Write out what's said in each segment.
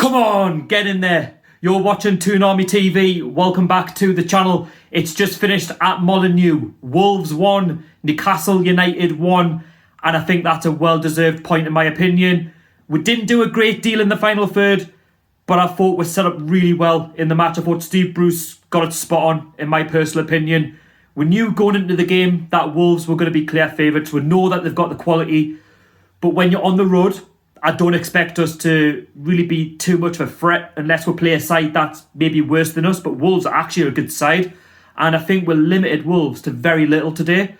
Come on, get in there. You're watching Toon Army TV. Welcome back to the channel. It's just finished at Molineux. Wolves won, Newcastle United won, and I think that's a well-deserved point in my opinion. We didn't do a great deal in the final third, but I thought we set up really well in the match. I thought Steve Bruce got it spot on, in my personal opinion. We knew going into the game that Wolves were going to be clear favourites. We know that they've got the quality, but when you're on the road, I don't expect us to really be too much of a threat unless we play a side that's maybe worse than us. But Wolves are actually a good side, and I think we limited Wolves to very little today.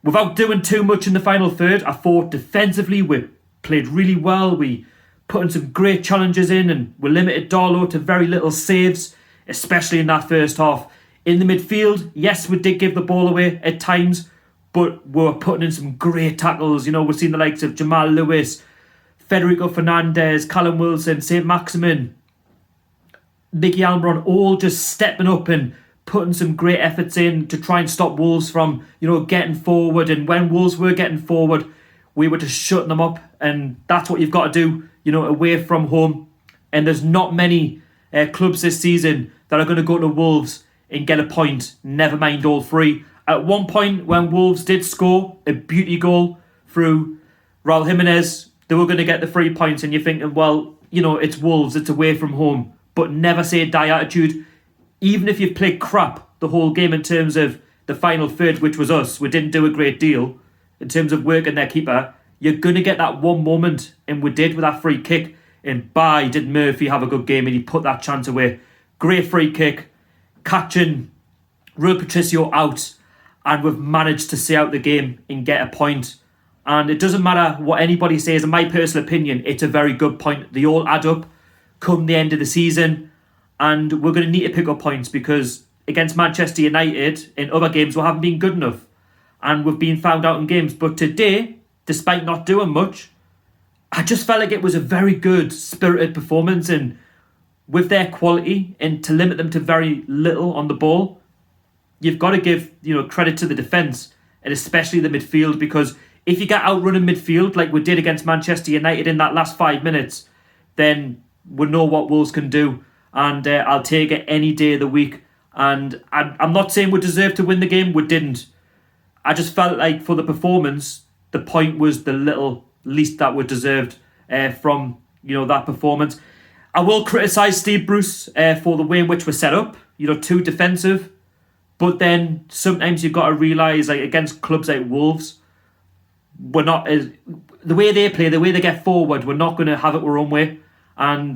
Without doing too much in the final third, I thought defensively we played really well. We put in some great challenges in, and we limited Darlow to very little saves, especially in that first half. In the midfield, yes, we did give the ball away at times, but we were putting in some great tackles. You know, we've seen the likes of Jamal Lewis, Federico Fernandez, Callum Wilson, St. Maximin, Mickey Almiron, all just stepping up and putting some great efforts in to try and stop Wolves from, getting forward. And when Wolves were getting forward, we were just shutting them up. And that's what you've got to do, away from home. And there's not many clubs this season that are going to go to Wolves and get a point, never mind all three. At one point, when Wolves did score a beauty goal through Raul Jimenez, they were going to get the 3 points, and you're thinking, well, it's Wolves, it's away from home. But never say die attitude. Even if you've played crap the whole game in terms of the final third, which was us, we didn't do a great deal in terms of working their keeper, you're going to get that one moment, and we did with that free kick. And did Murphy have a good game, and he put that chance away. Great free kick, catching Rui Patricio out, and we've managed to see out the game and get a point. And it doesn't matter what anybody says, in my personal opinion, it's a very good point. They all add up come the end of the season, and we're going to need to pick up points because against Manchester United in other games we haven't been good enough, and we've been found out in games. But today, despite not doing much, I just felt like it was a very good spirited performance, and with their quality, and to limit them to very little on the ball, you've got to give credit to the defence and especially the midfield, because if you get outrun in midfield like we did against Manchester United in that last 5 minutes, then we know what Wolves can do, and I'll take it any day of the week. And I'm not saying we deserved to win the game, we didn't. I just felt like for the performance, the point was the little least that we deserved from that performance. I will criticise Steve Bruce for the way in which we're set up, too defensive. But then sometimes you've got to realise, like against clubs like Wolves, we're not as the way they play, the way they get forward, we're not going to have it our own way. And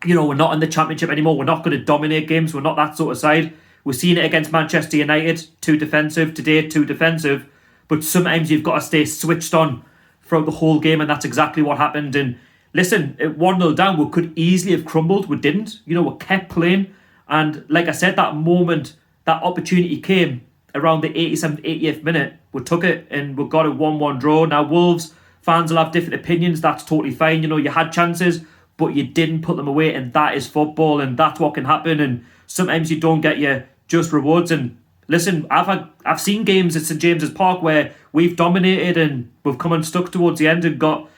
we're not in the Championship anymore. We're not going to dominate games. We're not that sort of side. We've seen it against Manchester United, too defensive. Today, too defensive. But sometimes you've got to stay switched on throughout the whole game, and that's exactly what happened. And listen, at 1-0 down, we could easily have crumbled. We didn't. We kept playing. And like I said, that moment, that opportunity came around the 87th, 80th minute. We took it and we got a 1-1 draw. Now, Wolves fans will have different opinions. That's totally fine. You had chances, but you didn't put them away, and that is football, and that's what can happen. And sometimes you don't get your just rewards. And listen, I've seen games at St James's Park where we've dominated and we've come unstuck towards the end and got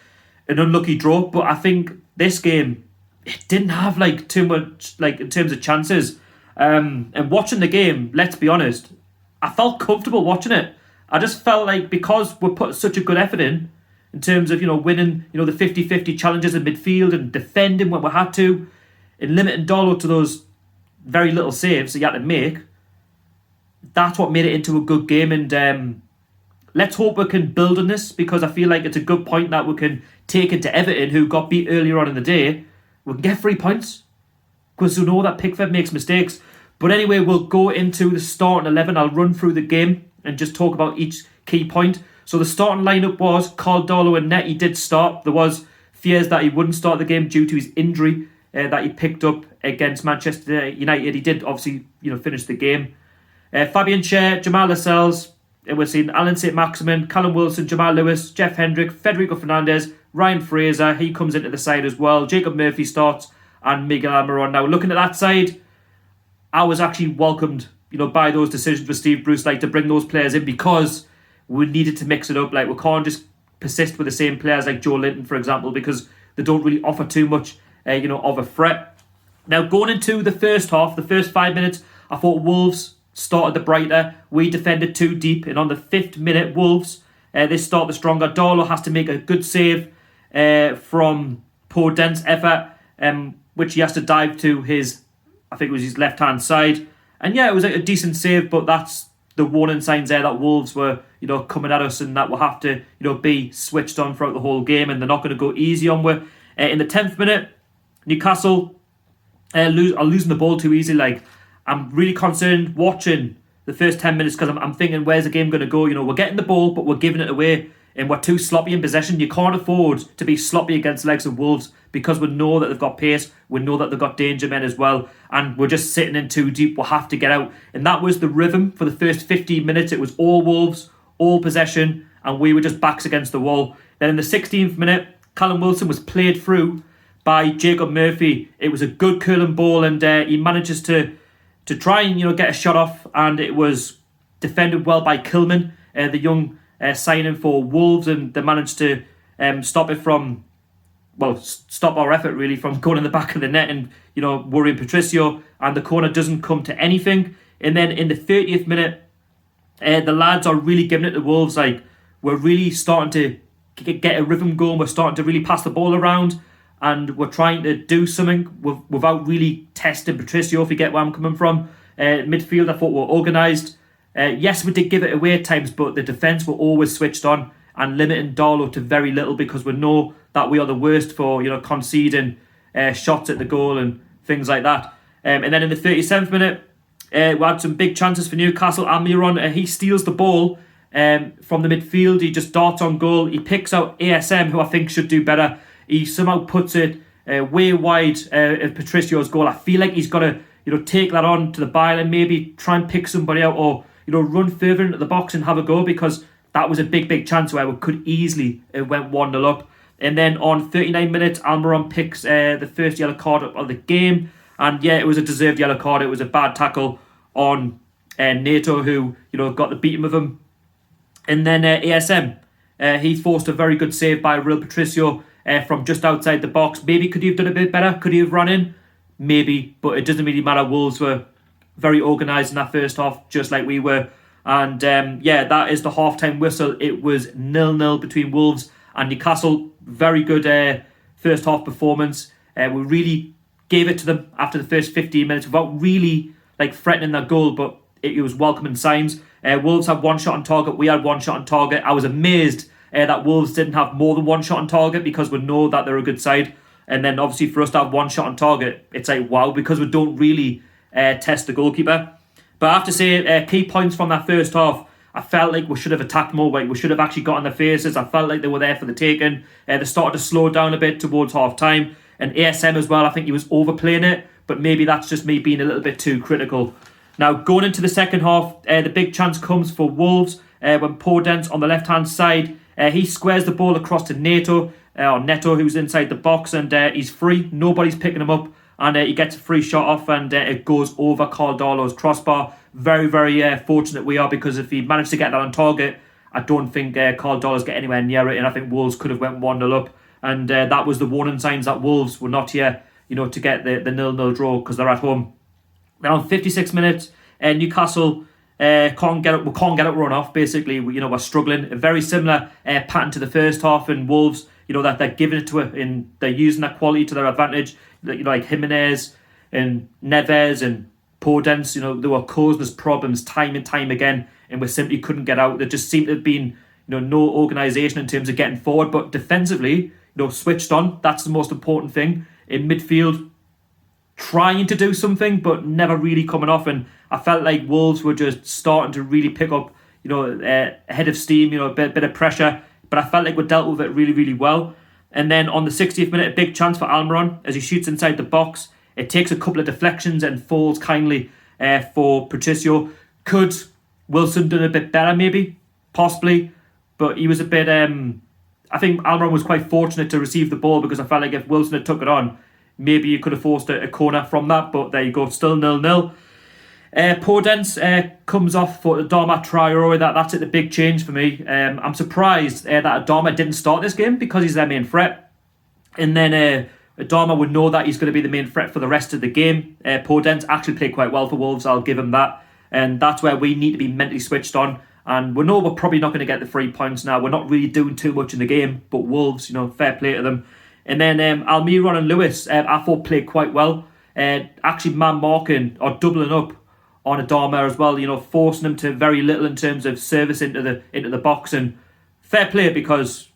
an unlucky draw. But I think this game, it didn't have too much in terms of chances. And watching the game, let's be honest, I felt comfortable watching it. I just felt like because we put such a good effort in terms of winning the 50-50 challenges in midfield and defending when we had to, and limiting Darlow to those very little saves that you had to make, that's what made it into a good game. And let's hope we can build on this, because I feel like it's a good point that we can take into Everton, who got beat earlier on in the day. We can get 3 points, because we know that Pickford makes mistakes. But anyway, we'll go into the starting 11. I'll run through the game and just talk about each key point. So the starting lineup was Carl Darlow and net. He did start. There was fears that he wouldn't start the game due to his injury that he picked up against Manchester United. He did obviously finish the game. Fabian Schär, Jamal Lascelles, and we're seeing Alan St. Maximin, Callum Wilson, Jamal Lewis, Jeff Hendrick, Federico Fernandez, Ryan Fraser. He comes into the side as well. Jacob Murphy starts, and Miguel Almiron. Now, looking at that side, I was actually welcomed, by those decisions with Steve Bruce, to bring those players in, because we needed to mix it up. We can't just persist with the same players like Joe Linton, for example, because they don't really offer too much of a threat. Now, going into the first half, the first 5 minutes, I thought Wolves started the brighter. We defended too deep, and on the 5th minute, Wolves, they start the stronger. Darlow has to make a good save from poor dense effort, which he has to dive to his, I think it was his left-hand side. And yeah, it was like a decent save, but that's the warning signs there that Wolves were, coming at us, and that we'll have to, be switched on throughout the whole game, and they're not going to go easy on us. In the 10th minute, Newcastle are losing the ball too easy. Like, I'm really concerned watching the first 10 minutes because I'm thinking, where's the game going to go? We're getting the ball, but we're giving it away, and we're too sloppy in possession. You can't afford to be sloppy against the legs of Wolves because we know that they've got pace, we know that they've got danger men as well, and we're just sitting in too deep. We'll have to get out. And that was the rhythm for the first 15 minutes. It was all Wolves, all possession, and we were just backs against the wall. Then in the 16th minute, Callum Wilson was played through by Jacob Murphy. It was a good curling ball, and he manages to try and get a shot off, and it was defended well by Kilman, the young signing for Wolves, and they managed to stop our effort really from going in the back of the net and worrying Patricio, and the corner doesn't come to anything. And then in the 30th minute, the lads are really giving it to Wolves. Like, we're really starting to get a rhythm going. We're starting to really pass the ball around, and we're trying to do something without really testing Patricio, if you get where I'm coming from. Midfield, I thought, were organised. Yes, we did give it away at times, but the defence were always switched on and limiting Darlow to very little, because we know that we are the worst for conceding shots at the goal and things like that. And then in the 37th minute, we had some big chances for Newcastle. Almiron, he steals the ball from the midfield. He just darts on goal. He picks out ASM, who I think should do better. He somehow puts it way wide of Patricio's goal. I feel like he's got to take that on to the byline, maybe try and pick somebody out, or run further into the box and have a go, because that was a big chance where we could easily went 1-0 up. And then on 39 minutes, Almiron picks the first yellow card of the game, and yeah, it was a deserved yellow card. It was a bad tackle on Nato, who got the beating of him. And then ASM, he forced a very good save by Real Patricio from just outside the box. Maybe could he have done a bit better? Could he have run in? Maybe, but it doesn't really matter. Wolves were very organised in that first half, just like we were. And that is the half-time whistle. It was 0-0 between Wolves and Newcastle. Very good first half performance. We really gave it to them after the first 15 minutes without really threatening that goal, but it was welcoming signs. Wolves had one shot on target. We had one shot on target. I was amazed that Wolves didn't have more than one shot on target, because we know that they're a good side. And then obviously for us to have one shot on target, it's like wow, because we don't really test the goalkeeper. But I have to say, key points from that first half, I felt like we should have attacked more. We should have actually got on their faces. I felt like they were there for the taking. They started to slow down a bit towards half time. And ASM as well, I think he was overplaying it, but maybe that's just me being a little bit too critical. Now, going into the second half, the big chance comes for Wolves when Podence on the left-hand side, he squares the ball across to Neto, who's inside the box, and he's free. Nobody's picking him up, and he gets a free shot off, and it goes over Carl Darlow's crossbar. Very, very fortunate we are, because if he managed to get that on target, I don't think Carl Darlow's get anywhere near it, and I think Wolves could have went 1-0 up. And that was the warning signs that Wolves were not here, to get the 0-0 draw, because they're at home. Now, in 56 minutes, Newcastle can't get it run off. Basically, we're struggling. A very similar pattern to the first half, and Wolves, that they're giving it to it, and they're using that quality to their advantage. Like Jimenez and Neves and Podence, they were causing us problems time and time again, and we simply couldn't get out. There just seemed to have been, no organisation in terms of getting forward, but defensively, switched on. That's the most important thing. In midfield, trying to do something, but never really coming off. And I felt like Wolves were just starting to really pick up, a head of steam, a bit of pressure. But I felt like we dealt with it really, really well. And then on the 60th minute, a big chance for Almiron as he shoots inside the box. It takes a couple of deflections and falls kindly for Patricio. Could Wilson done a bit better, maybe? Possibly. But he was a bit... I think Almiron was quite fortunate to receive the ball, because I felt like if Wilson had took it on, maybe you could have forced a corner from that. But there you go, still 0-0. Podence comes off for Adama Traore. That's it, the big change for me. I'm surprised that Adama didn't start this game, because he's their main threat. And then Adama would know that he's going to be the main threat for the rest of the game. Podence actually played quite well for Wolves, I'll give him that. And that's where we need to be mentally switched on. And we know we're probably not going to get the 3 points now. We're not really doing too much in the game, but Wolves, fair play to them. And then Almiron and Lewis, I thought played quite well. Actually man marking or doubling up on Adama as well, forcing him to very little in terms of service into the box. And fair play, because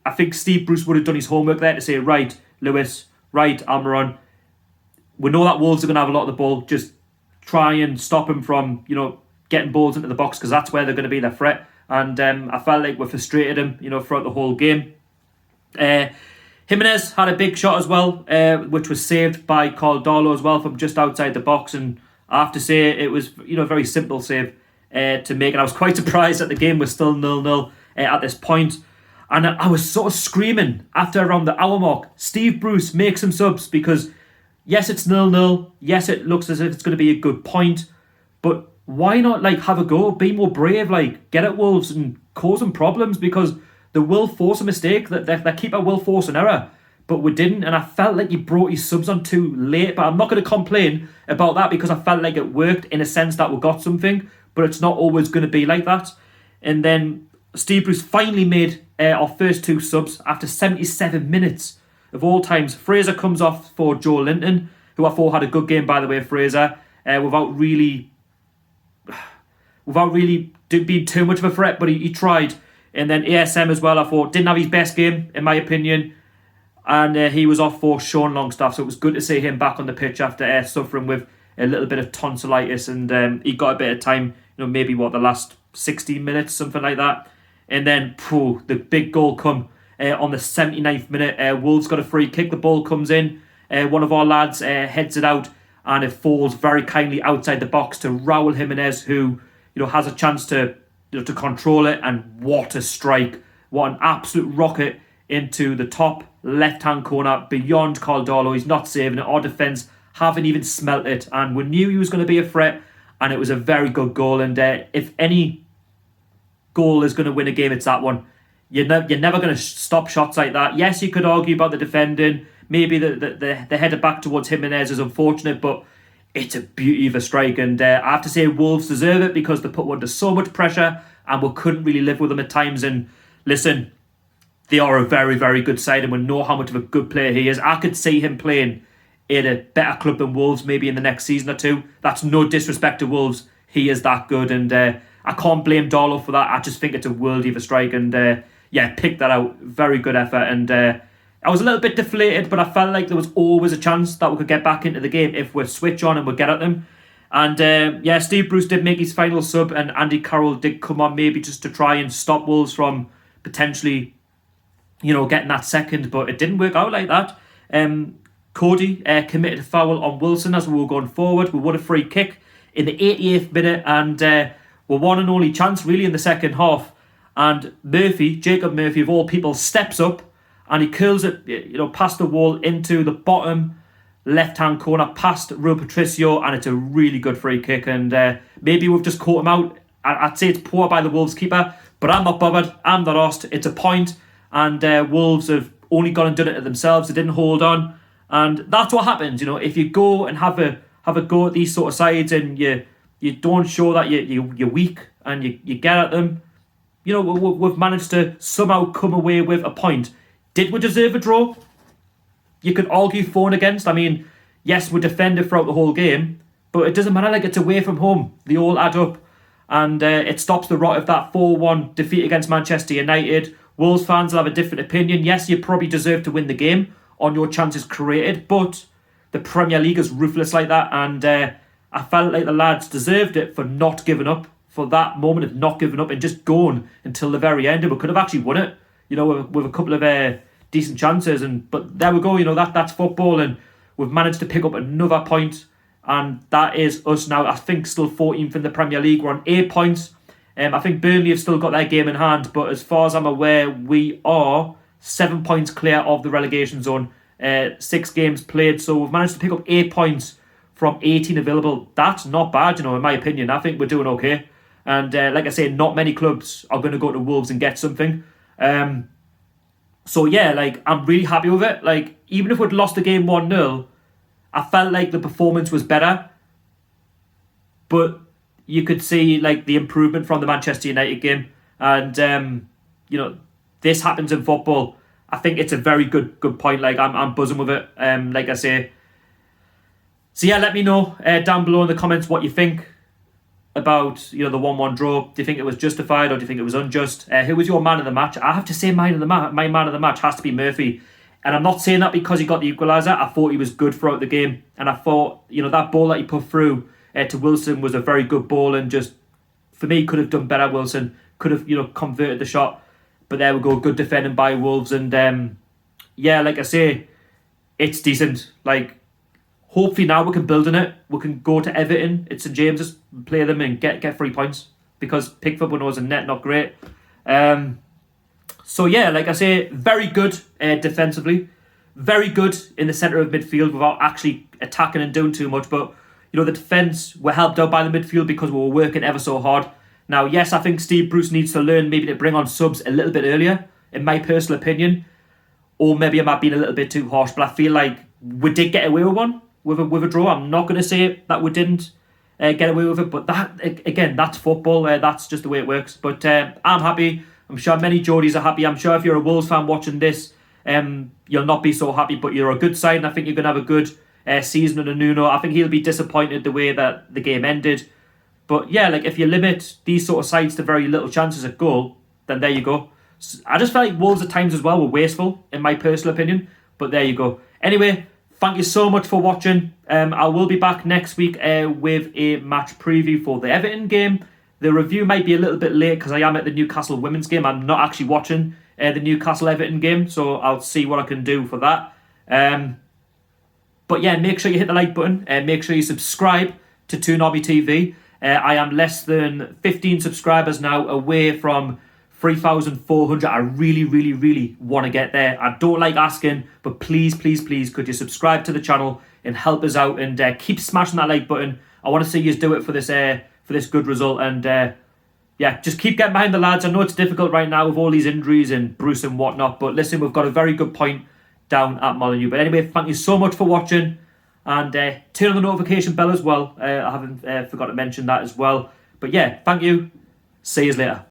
I think Steve Bruce would have done his homework there to say, right, Lewis, right, Almiron, we know that Wolves are going to have a lot of the ball. Just try and stop him from, getting balls into the box, because that's where they're going to be their threat. And I felt like we frustrated him, throughout the whole game. Jimenez had a big shot as well, which was saved by Caldolo as well from just outside the box. And I have to say, it was, a very simple save to make. And I was quite surprised that the game was still 0-0 at this point. And I was sort of screaming after around the hour mark, Steve Bruce, make some subs, because yes, it's 0-0. Yes, it looks as if it's going to be a good point. But why not have a go? Be more brave, get at Wolves and cause them problems, because they will force a mistake. Their keeper will force an error. But we didn't, and I felt like he brought his subs on too late. But I'm not going to complain about that, because I felt like it worked in a sense that we got something. But it's not always going to be like that. And then Steve Bruce finally made our first 2 subs after 77 minutes of all times. Fraser comes off for Joe Linton, who I thought had a good game, by the way, Fraser, without really being too much of a threat, but he tried. And then ASM as well, I thought, didn't have his best game, in my opinion. And he was off for Sean Longstaff, so it was good to see him back on the pitch after suffering with a little bit of tonsillitis. And he got a bit of time, maybe the last 16 minutes, something like that. And then, the big goal come on the 79th minute. Wolves got a free kick, the ball comes in. One of our lads heads it out, and it falls very kindly outside the box to Raul Jimenez, who has a chance to control it. And what a strike. What an absolute rocket into the top left-hand corner beyond Caldolo. He's not saving it. Our defence haven't even smelt it. And we knew he was going to be a threat. And it was a very good goal. And if any goal is going to win a game, it's that one. You're never going to stop shots like that. Yes, you could argue about the defending. Maybe the header back towards Jimenez is unfortunate, but it's a beauty of a strike. And I have to say, Wolves deserve it, because they put under so much pressure and we couldn't really live with them at times. And listen, they are a very, very good side, and we know how much of a good player he is. I could see him playing in a better club than Wolves maybe in the next season or two. That's no disrespect to Wolves. He is that good, and I can't blame Darlow for that. I just think it's a worldie of a strike. And pick that out. Very good effort. And I was a little bit deflated, but I felt like there was always a chance that we could get back into the game if we switch on and we get at them. And Steve Bruce did make his final sub, and Andy Carroll did come on maybe just to try and stop Wolves from potentially, getting that second, but it didn't work out like that. Cody committed a foul on Wilson as we were going forward. We won a free kick in the 88th minute, and we won an only chance really in the second half. And Jacob Murphy of all people, steps up and he curls it, past the wall into the bottom left-hand corner, past Rui Patricio, and it's a really good free kick. And maybe we've just caught him out. I'd say it's poor by the Wolves keeper, but I'm not bothered. I'm not asked. It's a point, and Wolves have only gone and done it to themselves. They didn't hold on, and that's what happens. If you go and have a go at these sort of sides, and you don't show that you're weak, and you get at them. We've managed to somehow come away with a point. Did we deserve a draw? You could argue for and against. I mean, yes, we defended throughout the whole game, but it doesn't matter. It's away from home. They all add up. And it stops the rot of that 4-1 defeat against Manchester United. Wolves fans will have a different opinion. Yes, you probably deserve to win the game on your chances created, but the Premier League is ruthless like that. And I felt like the lads deserved it for not giving up. For that moment of not giving up and just going until the very end. And we could have actually won it, with a couple of decent chances. But there we go, that's football, and we've managed to pick up another point, and that is us now, I think, still 14th in the Premier League. We're on 8 points. I think Burnley have still got their game in hand, but as far as I'm aware, we are 7 points clear of the relegation zone. 6 games played, so we've managed to pick up 8 points from 18 available. That's not bad, in my opinion. I think we're doing okay. And like I say, not many clubs are going to go to Wolves and get something. So yeah, like I'm really happy with it. Like even if we'd lost the game 1-0, I felt like the performance was better. But you could see like the improvement from the Manchester United game, and you know this happens in football. I think it's a very good point. Like I'm buzzing with it. Like I say. So yeah, let me know down below in the comments what you think about the 1-1 draw. Do you think it was justified or do you think it was unjust? Who was your man of the match? I have to say my man of the match has to be Murphy. And I'm not saying that because he got the equaliser. I thought he was good throughout the game. And I thought, that ball that he put through to Wilson was a very good ball, and just, for me, could have done better. Wilson could have, converted the shot. But there we go, good defending by Wolves. And yeah, like I say, it's decent. Like, hopefully now we can build on it. We can go to Everton, it's St James's, play them and get 3 points. Because Pickford was a net, not great. So yeah, like I say, very good defensively. Very good in the centre of midfield without actually attacking and doing too much. But, the defence were helped out by the midfield because we were working ever so hard. Now, yes, I think Steve Bruce needs to learn maybe to bring on subs a little bit earlier, in my personal opinion. Or maybe I might be a little bit too harsh, but I feel like we did get away with one, with a draw. I'm not going to say that we didn't get away with it, but that, again, that's football. That's just the way it works. But I'm happy. I'm sure many Geordies are happy. I'm sure if you're a Wolves fan watching this, you'll not be so happy, but you're a good side, and I think you're going to have a good season under Nuno. I think he'll be disappointed the way that the game ended. But yeah, like if you limit these sort of sides to very little chances at goal, then there you go. I just felt like Wolves at times as well were wasteful, in my personal opinion. But there you go. Anyway, thank you so much for watching. I will be back next week with a match preview for the Everton game. The review might be a little bit late because I am at the Newcastle women's game. I'm not actually watching the Newcastle-Everton game, so I'll see what I can do for that. But yeah, make sure you hit the like button and make sure you subscribe to Toon TV. I am less than 15 subscribers now away from 3,400. I really, really, really want to get there. I don't like asking, but please, please, please, could you subscribe to the channel and help us out and keep smashing that like button. I want to see you do it for this good result. And yeah, just keep getting behind the lads. I know it's difficult right now with all these injuries and Bruce and whatnot, but listen, we've got a very good point down at Molineux. But anyway, thank you so much for watching, and turn on the notification bell as well. I haven't forgot to mention that as well. But yeah, thank you. See you later.